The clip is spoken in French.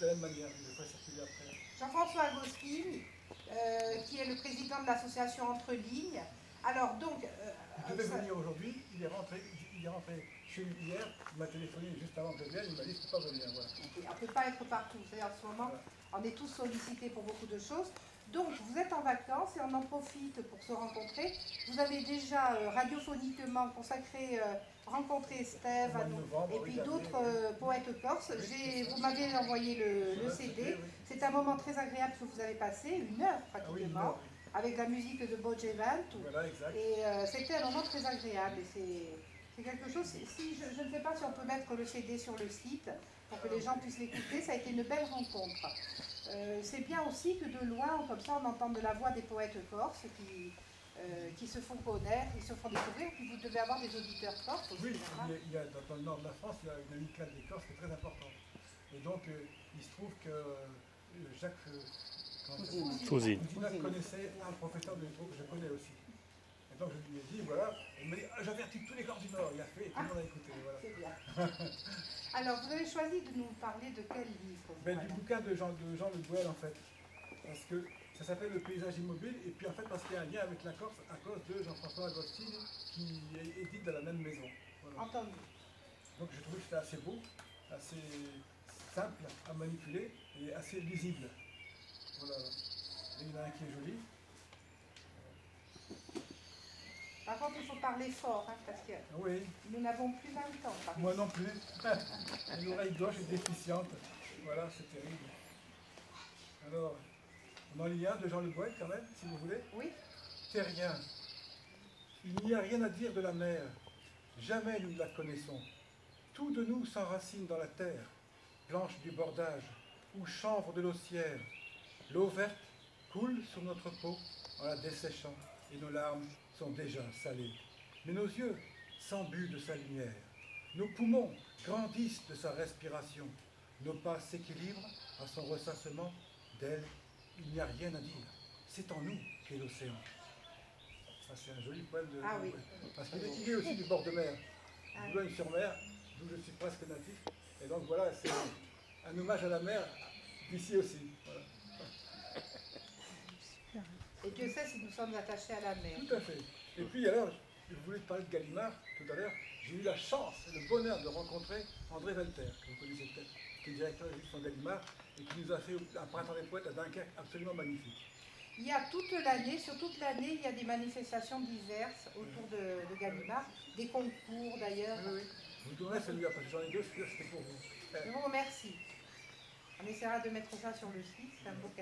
de la même manière, je le ferai circuler après. Jean-François Agostini, qui est le président de l'association Entre Lignes. Alors donc... il devait venir aujourd'hui, il est rentré chez lui hier, il m'a téléphoné juste avant que je vienne, il m'a dit je ne peux pas venir. Voilà. Okay, on ne peut pas être partout, c'est-à-dire en ce moment, voilà. On est tous sollicités pour beaucoup de choses. Donc vous êtes en vacances et on en profite pour se rencontrer. Vous avez déjà radiophoniquement consacré, rencontré Steve et puis d'autres poètes corses. Vous m'avez envoyé le CD. C'est un moment très agréable que vous avez passé, 1 heure pratiquement, avec la musique de Bodjevan. Voilà, exact. Et c'était un moment très agréable. Et c'est quelque chose, si, je ne sais pas si on peut mettre le CD sur le site pour que les gens puissent l'écouter, ça a été une belle rencontre. C'est bien aussi que de loin, comme ça, on entend de la voix des poètes corses qui se font connaître, qui se font découvrir, puis vous devez avoir des auditeurs corses aussi. Oui, il y a, dans le nord de la France, il y a une amicale des Corses qui est très importante. Et donc, il se trouve que Jacques Fouzina connaissait un professeur de lettres que je connais aussi. Et donc je lui ai dit, voilà, il m'a dit, j'avertis tous les corps du Nord, il a fait et tout le monde a écouté. Voilà. C'est bien. Alors, vous avez choisi de nous parler de quel livre? Du bouquin de Jean Le Gouel, en fait. Parce que ça s'appelle Le paysage immobile, et puis en fait, parce qu'il y a un lien avec la Corse à cause de Jean-François Agostini, qui édite dans la même maison. Voilà. Entendu. Donc je trouvais que c'était assez beau, assez simple à manipuler et assez lisible. Voilà. Et il y en a un qui est joli. Par contre, il faut parler fort, hein, parce que nous n'avons plus 20 ans. Moi non plus. L'oreille gauche est déficiente. Voilà, c'est terrible. Alors, on en lit un de Jean Le Gouel quand même, si vous voulez. Oui. Terrien. Il n'y a rien à dire de la mer. Jamais nous ne la connaissons. Tout de nous s'enracine dans la terre, planche du bordage, ou chanvre de l'ossière. L'eau verte coule sur notre peau en la desséchant, et nos larmes sont déjà salées. Mais nos yeux s'embuent de sa lumière. Nos poumons grandissent de sa respiration. Nos pas s'équilibrent à son ressassement. D'elle, il n'y a rien à dire. C'est en nous qu'est l'océan. Ça, c'est un joli poème de... Ah oui. Parce qu'il est aussi du bord de mer. Boulogne-sur-Mer, d'où je suis presque natif. Et donc voilà, c'est un hommage à la mer d'ici aussi. Voilà. Et Dieu sait si nous sommes attachés à la mer. Tout à fait. Et puis alors, je voulais te parler de Gallimard tout à l'heure. J'ai eu la chance et le bonheur de rencontrer André Walter, que vous connaissez peut-être, qui est directeur de l'édition Gallimard et qui nous a fait un printemps des poètes à Dunkerque absolument magnifique. Il y a toute l'année, sur toute l'année, il y a des manifestations diverses autour de Gallimard, des concours d'ailleurs. Oui. Vous tournez celui-là, parce que j'en ai deux, celui-là c'était pour vous. Je vous remercie. On essaiera de mettre ça sur le site, c'est un beau cadeau.